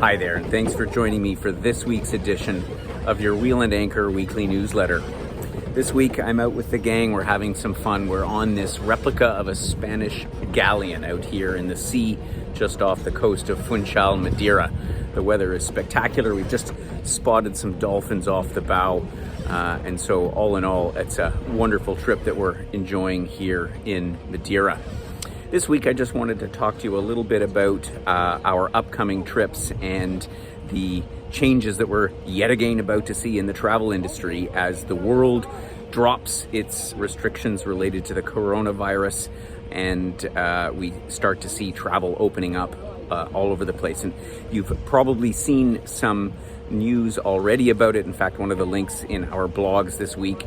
Hi there, and thanks for joining me for this week's edition of your Wheel and Anchor weekly newsletter. This week I'm out with the gang. We're having some fun. We're on this replica of a Spanish galleon out here in the sea just off the coast of Funchal, Madeira. The weather is spectacular. We've just spotted some dolphins off the bow. And so all in all, it's a wonderful trip that we're enjoying here in Madeira. This week, I just wanted to talk to you a little bit about our upcoming trips and the changes that we're yet again about to see in the travel industry as the world drops its restrictions related to the coronavirus and we start to see travel opening up all over the place. And you've probably seen some news already about it. In fact, one of the links in our blogs this week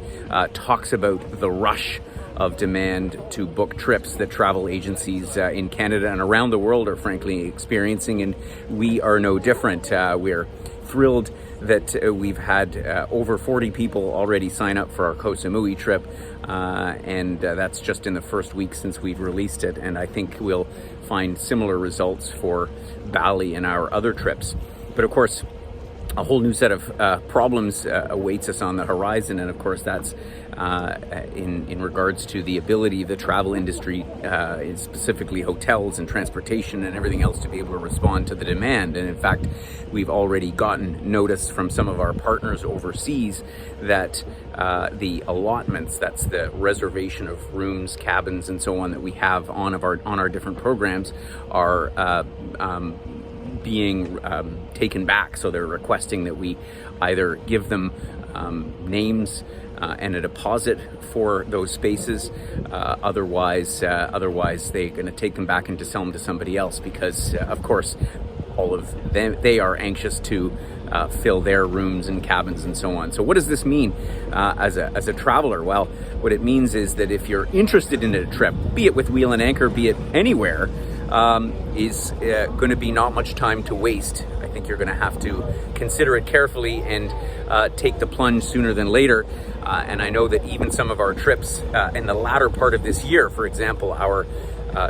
talks about the rush of demand to book trips that travel agencies in Canada and around the world are frankly experiencing, and we are no different. We're thrilled that we've had over 40 people already sign up for our Koh Samui trip, and that's just in the first week since we've released it, and I think we'll find similar results for Bali and our other trips. But of course, a whole new set of problems awaits us on the horizon, and of course that's in regards to the ability of the travel industry, specifically hotels and transportation and everything else, to be able to respond to the demand. And in fact, we've already gotten notice from some of our partners overseas that the allotments, that's the reservation of rooms, cabins, and so on that we have on our different programs, are being taken back. So they're requesting that we either give them names and a deposit for those spaces. Otherwise they're going to take them back and to sell them to somebody else, because of course all of them, they are anxious to fill their rooms and cabins and so on. So what does this mean as a traveler? Well, what it means is that if you're interested in a trip, be it with Wheel and Anchor, be it anywhere, is going to be not much time to waste. I think you're going to have to consider it carefully and take the plunge sooner than later. And I know that even some of our trips in the latter part of this year, for example, our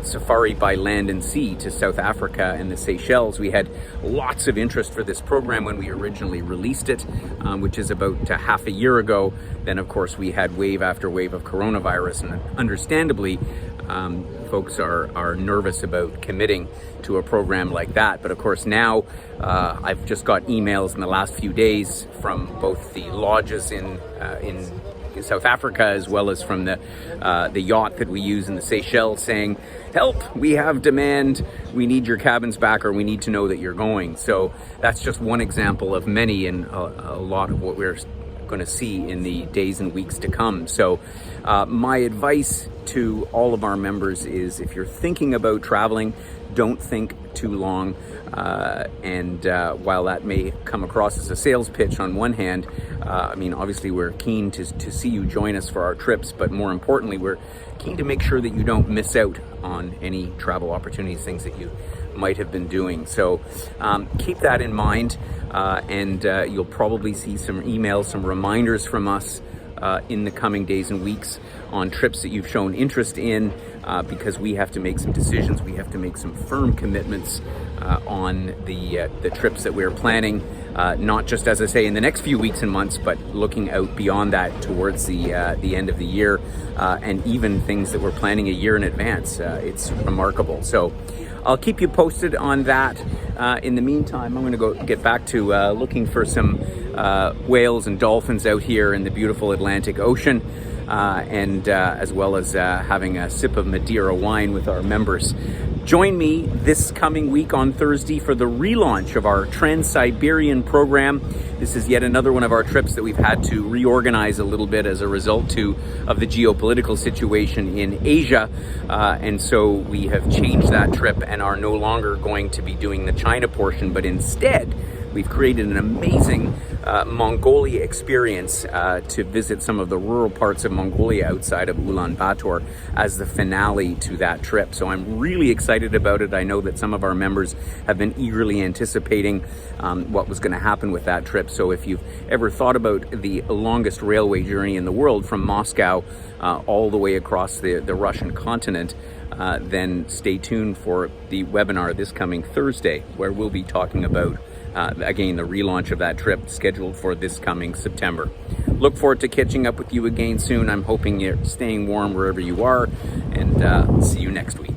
safari by land and sea to South Africa and the Seychelles, we had lots of interest for this program when we originally released it, which is about half a year ago. Then of course we had wave after wave of coronavirus, and understandably folks are nervous about committing to a program like that. But of course now I've just got emails in the last few days from both the lodges in South Africa as well as from the yacht that we use in the Seychelles saying, help, we have demand, we need your cabins back, or we need to know that you're going. So that's just one example of many, and a lot of what we're going to see in the days and weeks to come. So my advice to all of our members is, if you're thinking about traveling, don't think too long. And while that may come across as a sales pitch on one hand, I mean, obviously we're keen to see you join us for our trips, but more importantly, we're keen to make sure that you don't miss out on any travel opportunities, things that you might have been doing. So keep that in mind, and you'll probably see some emails, some reminders from us in the coming days and weeks on trips that you've shown interest in, because we have to make some decisions. We have to make some firm commitments on the trips that we're planning, not just, as I say, in the next few weeks and months, but looking out beyond that towards the end of the year, and even things that we're planning a year in advance. It's remarkable. So I'll keep you posted on that. In the meantime, I'm going to go get back to looking for some whales and dolphins out here in the beautiful Atlantic Ocean, and as well as having a sip of Madeira wine with our members. Join me this coming week on Thursday for the relaunch of our Trans-Siberian program. This is yet another one of our trips that we've had to reorganize a little bit as a result of the geopolitical situation in Asia. And so we have changed that trip and are no longer going to be doing the China portion, but instead we've created an amazing Mongolia experience to visit some of the rural parts of Mongolia outside of Ulaanbaatar as the finale to that trip. So I'm really excited about it. I know that some of our members have been eagerly anticipating what was going to happen with that trip. So if you've ever thought about the longest railway journey in the world from Moscow all the way across the Russian continent, then stay tuned for the webinar this coming Thursday, where we'll be talking about Again, the relaunch of that trip scheduled for this coming September. Look forward to catching up with you again soon. I'm hoping you're staying warm wherever you are, and see you next week.